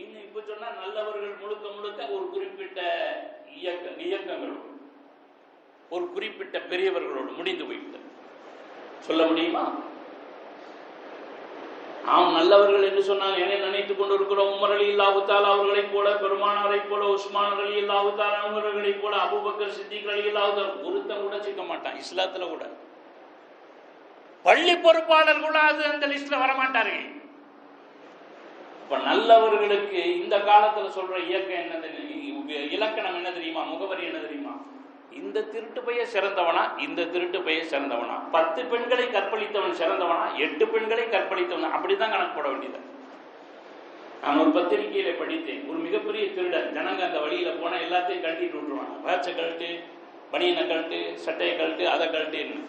இன்னும் இப்ப சொன்னா நல்லவர்கள் முழுக்க முழுக்க ஒரு குறிப்பிட்ட இயக்கங்களோடு, ஒரு குறிப்பிட்ட பெரியவர்களோடு முடிந்து போய்விட்டது. சொல்ல முடியுமா? நாம் நல்லவர்கள் என்று சொன்னால் என்னை நினைத்துக் கொண்டிருக்கிறோம். உமர் ரலியல்லாஹு தஆலா அவர்களைப் போல, பெருமானாரை போல, உஸ்மான் ரலியல்லாஹு தஆலா அவர்களைப் போல, அபூபக்கர் சித்திக் ரலியல்லாஹு தஆலா ஒருத்தன் கூட சிக்க மாட்டான். இஸ்லாத்துல கூட பள்ளி பொறுப்பாளர் கூட அந்த லிஸ்ட்ல வரமாட்டார்கள். இப்ப நல்லவர்களுக்கு இந்த காலத்துல சொல்ற இயக்கம் என்னது, இலக்கணம் என்ன தெரியுமா, முகவரி என்ன தெரியுமா? இந்த திருட்டு பைய சிறந்தவனா, இந்த திருட்டு பைய சிறந்தவனா, 10 பெண்களை கற்பழித்தவன் சிறந்தவனா, 8 பெண்களை கற்பழித்தவன், அப்படிதான் கணக்கு போட வேண்டியது. நான் ஒரு பத்திரிகையில படித்தேன், ஒரு மிகப்பெரிய திருடன், ஜனங்க அந்த வழியில போனா எல்லாத்தையும் கழட்டிட்டு விட்டுருவாங்க. பேச்சை கழட்டு, பனியனை கழட்டு, சட்டையை கழட்டு, அதை கழட்டுன்னு.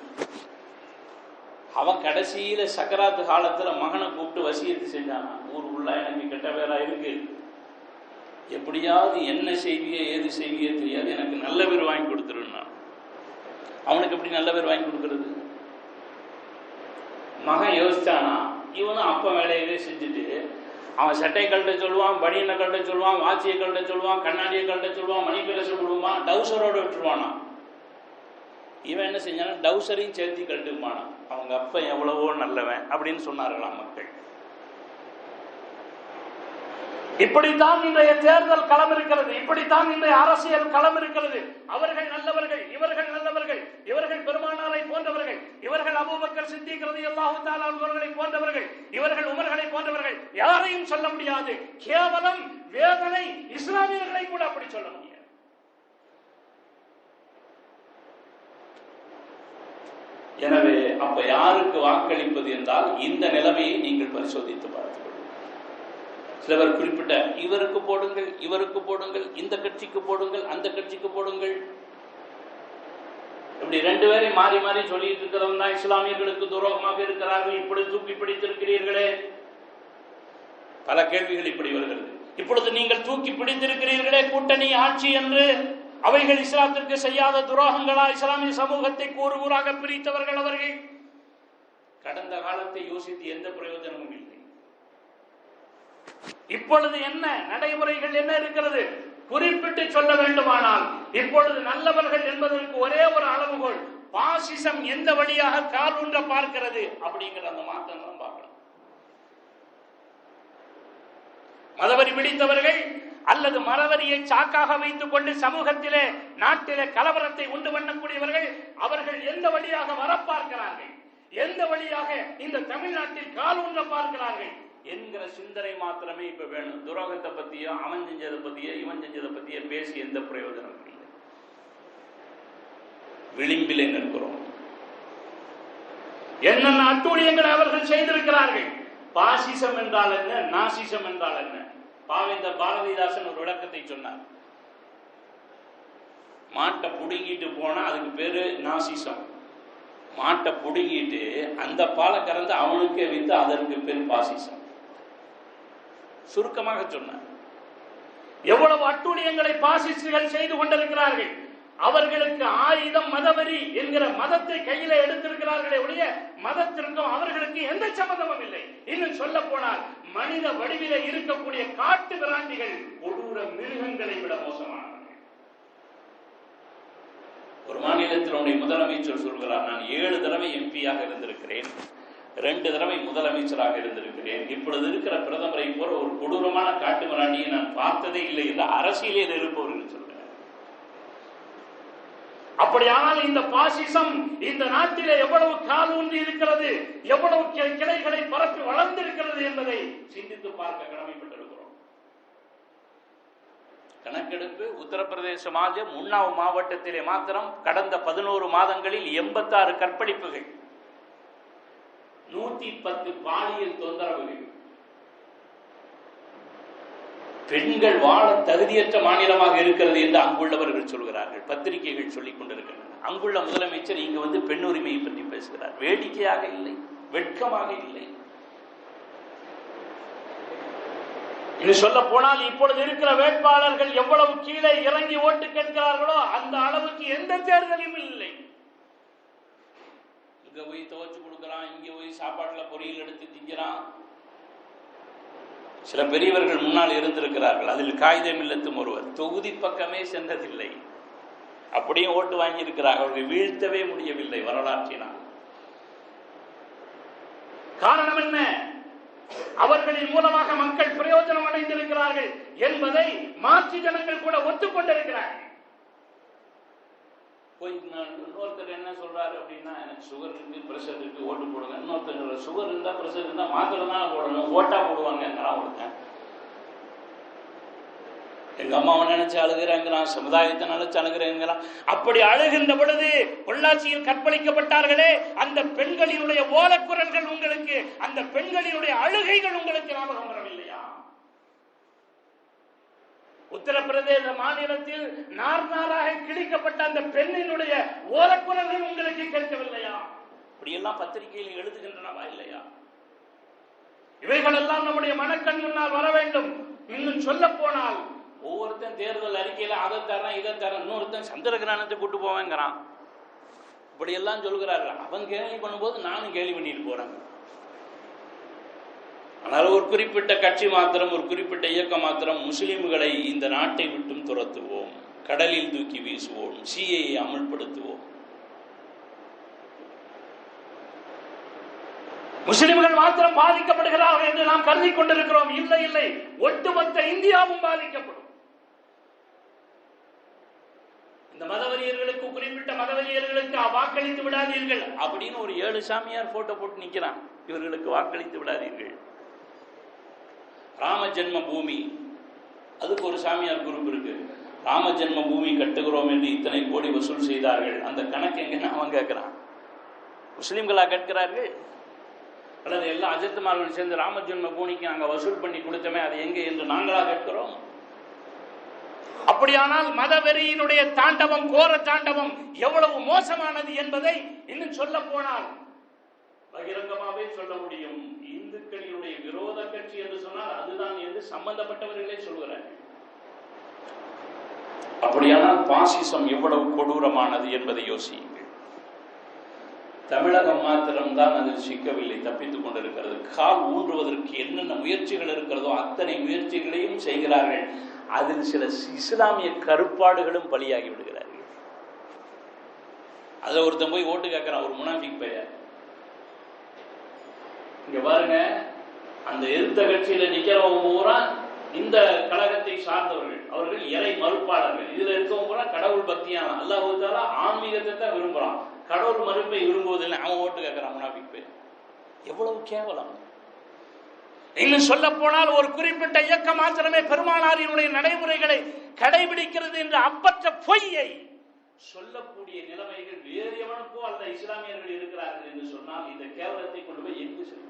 அவன் கடைசியில சக்கராத்து காலத்துல மகனை கூப்பிட்டு வசியத்து செஞ்சான். ஊர் உள்ள எனக்கு கெட்ட பேரா இருக்கு, எப்படியாவது என்ன செய்வியே ஏது செய்வியே தெரியாது, எனக்கு நல்ல பேர் வாங்கி கொடுத்துருன்னா. அவனுக்கு எப்படி நல்ல பேர் வாங்கி கொடுக்கறது? மகன் யோசிச்சானா, இவனும் அப்ப வேலையவே செஞ்சுட்டு அவன் சட்டையை கழட்ட சொல்லுவான், பனியனை கழட்ட சொல்லுவான், வாட்சியை கழட்ட சொல்லுவான், கண்ணாடியை கழட்ட சொல்லுவான், மணி பிரச கொடுவான், டவுசரோட விட்டுருவானா. இவன் என்ன செஞ்சானா, டவுசரையும் சேர்த்து கழட்டுப்பானா. அவங்க அப்ப எவ்வளவோ நல்லவன் அப்படின்னு சொன்னார்களாம் மக்கள். இப்படித்தான் இன்றைய தேர்தல் களம் இருக்கிறது, இப்படித்தான் இன்றைய அரசியல் களம் இருக்கிறது. அவர்கள் நல்லவர்கள், இவர்கள் நல்லவர்கள், இவர்கள் பெருமானாரை போன்றவர்கள், இவர்கள் அபூபக்கர் சித்திக் ரலியல்லாஹு தஆலா அவர்களை போன்றவர்கள், இவர்கள் உமர்களை போன்றவர்கள். யாரையும் சொல்ல முடியாது. கேவலம் வேதனை இஸ்லாமியர்களை கூட அப்படி சொல்ல முடியாது. எனவே அப்ப யாருக்கு வாக்களிப்பது என்றால் இந்த நிலைமையை நீங்கள் பரிசோதித்து பார்த்துக் கொள்ளுங்கள். சிலவர் குறிப்பிட்ட இவருக்கு போடுங்கள், இவருக்கு போடுங்கள், இந்த கட்சிக்கு போடுங்கள், அந்த கட்சிக்கு போடுங்கள், இப்படி ரெண்டு பேரை மாறி மாறி சொல்லிட்டு இருக்கிறவங்க தான் இஸ்லாமியர்களுக்கு துரோகமாக இருக்கிறார்கள். இப்படி தூக்கி பிடித்திருக்கிறீர்களே, பல கேள்விகள் இப்படி வருகிறது. இப்பொழுது நீங்கள் தூக்கி பிடித்திருக்கிறீர்களே கூட்டணி ஆட்சி என்று, அவைகள் இஸ்லாத்திற்கு செய்யாத துரோகங்களா? இஸ்லாமிய சமூகத்தை கூறு கூறாக பிரித்தவர்கள் அவர்கள். கடந்த காலத்தை யோசித்து எந்த பிரயோஜனமும் இல்லை. இப்பொழுது என்ன நடைமுறைகள் என்ன இருக்கிறது குறிப்பிட்டு சொல்ல வேண்டுமானால், இப்பொழுது நல்லவர்கள் என்பதற்கு ஒரே ஒரு அளவுகோல், பாசிசம் எந்த வழியாக கால் ஊன்ற பார்க்கிறது அப்படிங்கிற அந்த மாற்றம் தான் பார்க்கலாம். மதவரி பிடித்தவர்கள் அல்லது மரவரியை சாக்காக வைத்துக் கொண்டு சமூகத்திலே நாட்டிலே கலவரத்தை உண்டு பண்ணக்கூடியவர்கள், அவர்கள் எந்த வழியாக வர பார்க்கிறார்கள், எந்த வழியாக இந்த தமிழ்நாட்டில் கால் ஊன்ற பார்க்கிறார்கள் என்கிற சிந்தனை மாத்திரமே இப்ப வேணும். துரோகத்தை பத்தியோ அவன் செஞ்சதை பத்தியோ இவன் செஞ்சதை பத்தியோ பேசி எந்த பிரயோஜனம் இல்லை. விளிம்பிலே நிற்கிறோம். என்னென்ன அட்டூழியங்களை அவர்கள் செய்திருக்கிறார்கள். பாசிசம் என்றால் என்ன, நாசிசம் என்றால் என்ன? பாவேந்தர் பாரதிதாசன் ஒரு விளக்கத்தை சொன்னார். மாட்டை புடுங்கிட்டு போனா அதுக்கு பேரு நாசிசம். மாட்டை புடுங்கிட்டு அந்த பாலை கறந்து அவனுக்கே வித்து அதற்கு பேர் பாசிசம். சுருக்கமாக சொன்னார். எவ்வளவு அட்டூழியங்களை பாசிஸ்டுகள் செய்து கொண்டிருக்கிறார்கள். அவர்களுக்கு ஆயுதம் மதவெறி என்கிற மதத்தை கையில எடுத்திருக்கிறார்களே ஒழிய மதத்திற்கும் அவர்களுக்கு எந்த சம்பந்தமும் இல்லை. இன்னும் சொல்ல போனால் மனித வடிவில இருக்கக்கூடிய காட்டு விராண்டிகள் கொடூர மிருகங்களை விட மோசமானவர்கள். ஒரு மாநிலத்தினுடைய முதலமைச்சர் சொல்கிறார், நான் 7 தடவை எம்பியாக இருந்திருக்கிறேன், 2 தடவை முதலமைச்சராக இருந்திருக்கிறேன், இப்பொழுது இருக்கிற பிரதமரை போல ஒரு கொடூரமான காட்டு மிராண்டியை நான் பார்த்ததே இல்லை என்று அரசியலில் இருப்பவர்கள் சொல்கிறார். அப்படியானால் இந்த பாசிசம் இந்த நாட்டிலே எவ்வளவு கால் ஊன்றி இருக்கிறது, எவ்வளவு கிளைகளை பரப்பி வளர்ந்திருக்கிறது என்பதை சிந்தித்து பார்க்க கடமைப்பட்டிருக்கிறோம். கணக்கெடுப்பு உத்தரப்பிரதேச மாநிலம் உன்னாவ் மாவட்டத்திலே மாத்திரம் கடந்த 11 மாதங்களில் 86 கற்பழிப்புகள், 110 பாலியல் தொந்தரவுகள். பெண்கள் வாழ தகுதியற்ற மாநிலமாக இருக்கிறது என்று அங்குள்ளவர்கள் சொல்கிறார்கள், பத்திரிகைகள் சொல்லிக் கொண்டிருக்கின்றன. அங்குள்ள முதலமைச்சர் இங்கு வந்து பெண் உரிமையை பற்றி பேசுகிறார். வேடிக்கையாக இல்லை, வெட்கமாக இல்லை. இது சொல்ல போனால் இப்பொழுது இருக்கிற வேட்பாளர்கள் எவ்வளவு கீழே இறங்கி ஓட்டு கேட்கிறார்களோ அந்த அளவுக்கு எந்த தேர்தலும் இல்லை. இங்க போய் துவச்சு கொடுக்கிறான், இங்க போய் சாப்பாட்டுல பொரியல் எடுத்து திங்கிறான். சில பெரியவர்கள் முன்னால் இருந்திருக்கிறார்கள். அதில் காகிதம் இல்லத்தும் ஒருவர் தொகுதி பக்கமே சென்றதில்லை, அப்படியே ஓட்டு வாங்கி இருக்கிறார்கள். அவர்கள் வீழ்த்தவே முடியவில்லை வரலாற்றினால். காரணம் என்ன? அவர்களின் மூலமாக மக்கள் பிரயோஜனம் அடைந்திருக்கிறார்கள் என்பதை மாற்று ஜனங்கள் கூட ஒத்துக்கொண்டிருக்கிறார்கள். இன்னொருத்தர் என்ன சொல்றாரு அப்படின்னா, எனக்கு சுகர் இருக்கு, பிரஷர் இருக்கு, ஓட்டு போடுங்க. இன்னொருத்தர் சுகர் இருந்தா பிரஷர் இருந்தா மாத்திரை தான் போடணும், ஓட்டா போடுவாங்க. ஒருத்தன் எங்க அம்மாவை நினைச்சு அழுகிறேங்கிறான், சமுதாயத்தை நினைச்சு அழுகிறேங்கிறான். அப்படி அழுகின்ற பொழுது பொள்ளாச்சியில் கற்பழிக்கப்பட்டார்களே அந்த பெண்களினுடைய ஓலக்குரல்கள் உங்களுக்கு, அந்த பெண்களினுடைய அழுகைகள் உங்களுக்கு ஞாபகம் வரவில்லையா? உத்தரப்பிரதேச மாநிலத்தில் நார் நாராக கிழிக்கப்பட்ட அந்த பெண்ணினுடைய ஓலக்குரல்கள் உங்களுக்கு கேட்கவில்லையா? இப்படியெல்லாம் பத்திரிகையில் எழுதுகின்றனவா இல்லையா? இவைகள் எல்லாம் நம்முடைய மனக்கண் முன்னால் வர வேண்டும். இன்னும் சொல்ல போனால் ஒவ்வொருத்தன் தேர்தல் அறிக்கையில அதை தரேன் இதை தரேன், இன்னொருத்தன் சந்திர கிரகணத்தை கூட்டு போவேங்கிறான். இப்படி எல்லாம் சொல்கிறார்கள். அவன் கேள்வி பண்ணும்போது நானும் கேள்வி பண்ணிட்டு போறேன். ஆனால் ஒரு குறிப்பிட்ட கட்சி மாத்திரம், ஒரு குறிப்பிட்ட இயக்கம் மாத்திரம் முஸ்லிம்களை இந்த நாட்டை விட்டும் துரத்துவோம், கடலில் தூக்கி வீசுவோம், சிஏஏ அமல்படுத்துவோம். முஸ்லிம்கள் மாத்திரம் பாதிக்கப்படுகிறார்கள் என்று நாம் கருதி கொண்டிருக்கிறோம். இல்லை இல்லை, ஒட்டுமொத்த இந்தியாவும் பாதிக்கப்படும். இந்த மதவெறியர்களுக்கு, குறிப்பிட்ட மதவெறியர்களுக்கு வாக்களித்து விடாதீர்கள் அப்படின்னு ஒரு 7 சாமியார் போட்டோ போட்டு நிக்கிறான். இவர்களுக்கு வாக்களித்து விடாதீர்கள். ராம ஜென்ம பூமி, அதுக்கு ஒரு சாமியார் குரூப் இருக்கு. ராம ஜென்ம பூமி கட்டுகிறோம் என்று இத்தனை கோடி வசூல் செய்தார்கள், அந்த கணக்கு எங்கன்னு அவன் கேட்கிறான். முஸ்லிம்களா கேட்கிறார்கள்? அல்லது எல்லா அஜத்துமார்கள் சேர்ந்து ராம ஜென்ம பூமிக்கு நாங்க வசூல் பண்ணி கொடுத்தோமே, அது எங்கே என்று நாங்களா கேட்கிறோம்? அப்படியானால் மதவெறியினுடைய தாண்டவம், கோர தாண்டவம் எவ்வளவு மோசமானது என்பதை இன்னும் சொல்ல போனால் பகிரங்கமாவே சொல்ல முடியும். இந்துக்களினுடைய விரோத கட்சி என்று சொன்னால் அதுதான் என்று சம்பந்தப்பட்டவர்களே சொல்கிறார்கள். அப்படியானால் பாசிசம் எவ்வளவு கொடூரமானது என்பதை யோசியுங்கள். தமிழகம் மாத்திரம்தான் அதில் சிக்கவில்லை, தப்பித்துக் கொண்டிருக்கிறது. கால் ஊன்றுவதற்கு என்னென்ன முயற்சிகள் இருக்கிறதோ அத்தனை முயற்சிகளையும் செய்கிறார்கள். அதில் சில இஸ்லாமிய கருப்பாடுகளும் பலியாகி விடுகிறார்கள். அதுல ஒருத்தன் போய் ஓட்டு கேட்கிறான், ஒரு முனாஃபிக் பெயர். இங்க பாருங்க, அந்த எதிர்த்த கட்சியில நிக்கிறவங்க பூரா இந்த கழகத்தை சார்ந்தவர்கள், அவர்கள் இறை மறுப்பாளர்கள். இதுல இருக்கவங்க பூரா கடவுள் பக்தியான, அல்லாஹ் தஆலா ஆன்மீகத்தை தான் விரும்புறான், கடவுள் மறுப்பை விரும்புவதில்லை. அவன் ஓட்டு கேட்கிறான் முனாஃபிக் பெயர். எவ்வளவு கேவலம்! இன்னும் சொல்ல போனால் ஒரு குறிப்பிட்ட இயக்கம் மாத்திரமே பெருமானாரினுடைய நடைமுறைகளை கடைபிடிக்கிறது என்ற அப்பற்ற பொய்யை சொல்லக்கூடிய நிலைமைகள் வேறு எவனுக்கோ அல்ல இஸ்லாமியர்கள் இருக்கிறார்கள் என்று சொன்னால் இந்த கேவலத்தை கொண்டு போய் எங்கு செல்லும்?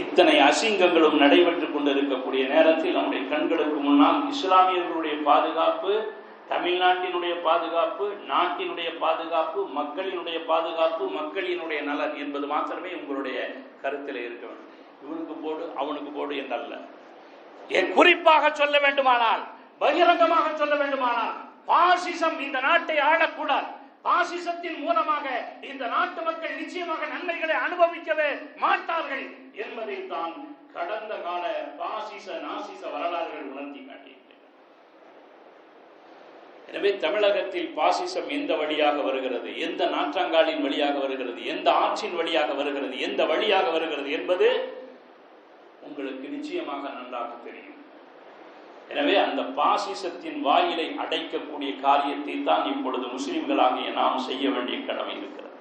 இத்தனை அசிங்கங்களும் நடைபெற்றுக் கொண்டிருக்கக்கூடிய நேரத்தில் நம்முடைய கண்களுக்கு முன்னால் இஸ்லாமியர்களுடைய பாதுகாப்பு, தமிழ்நாட்டினுடைய பாதுகாப்பு, நாட்டினுடைய பாதுகாப்பு, மக்களினுடைய பாதுகாப்பு, மக்களினுடைய நலன் என்பது மாத்திரமே உங்களுடைய கருத்தில் இருக்க வேண்டும். இவனுக்கு போடு அவனுக்கு போடு என்றல்ல. குறிப்பாக சொல்ல வேண்டுமானால், பகிரங்கமாக சொல்ல வேண்டுமானால், பாசிசம் இந்த நாட்டை ஆளக்கூடாது. பாசிசத்தின் மூலமாக இந்த நாட்டு மக்கள் நிச்சயமாக நன்மைகளை அனுபவிக்கவே மாட்டார்கள் என்பதை தான் கடந்த கால பாசிச நாசிச வரலாறுகள் உணர்த்தி காட்டியிருக்கிறது. எனவே தமிழகத்தில் பாசிசம் எந்த வழியாக வருகிறது, எந்த நாற்றங்காலின் வழியாக வருகிறது, எந்த ஆட்சியின் வழியாக வருகிறது, எந்த வழியாக வருகிறது என்பது உங்களுக்கு நிச்சயமாக நன்றாக தெரியும். எனவே அந்த பாசிசத்தின் வாயிலை அடைக்கக்கூடிய காரியத்தை தான் இப்பொழுது முஸ்லிம்களாகிய நாம் செய்ய வேண்டிய கடமை இருக்கிறது.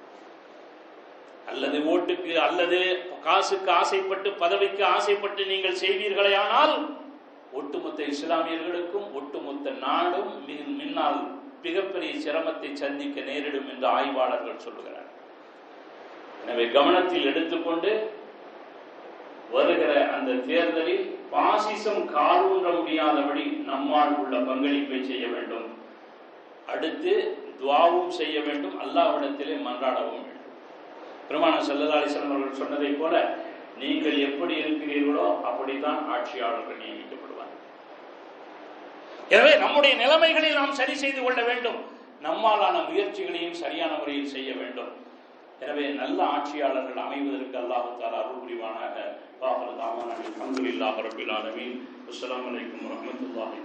அல்லது ஓட்டுக்கு அல்லது காசுக்கு ஆசைப்பட்டு, பதவிக்கு ஆசைப்பட்டு நீங்கள் செய்வீர்களே ஆனால் ஒட்டுமொத்த இஸ்லாமியர்களுக்கும் ஒட்டுமொத்த நாடும் முன்னால் மிகப்பெரிய சிரமத்தை சந்திக்க நேரிடும் என்று ஆய்வாளர்கள் சொல்லுகிறார். எனவே கவனத்தில் எடுத்துக்கொண்டு வருகிற அந்த தேர்தலில் பாசிசம் காலூன்ற முடியாதபடி நம்மால் உள்ள பங்களிப்பை செய்ய வேண்டும். அடுத்து துஆவும் செய்ய வேண்டும், அல்லாஹ்விடத்திலே மன்றாடவும் வேண்டும். பெருமானார் ஸல்லல்லாஹு அலைஹி வஸல்லம் அவர்கள் சொன்னதை போல நீங்கள் எப்படி இருக்கிறீர்களோ அப்படித்தான் ஆட்சியாளர்கள் நியமிக்கப்படுவார். எனவே நம்முடைய நிலைமைகளை நாம் சரி செய்து கொள்ள வேண்டும். நம்மாலான முயற்சிகளையும் சரியான முறையில் செய்ய வேண்டும். எனவே நல்ல ஆட்சியாளர்கள் அமைவதற்கு அல்லாஹ் தஆலா அருள் புரிவானாக. வாஹிரு தஅவானா அல்ஹம்துலில்லாஹி ரப்பில் ஆலமீன். அஸ்ஸலாமு அலைக்கும் வரஹ்மத்துல்லாஹி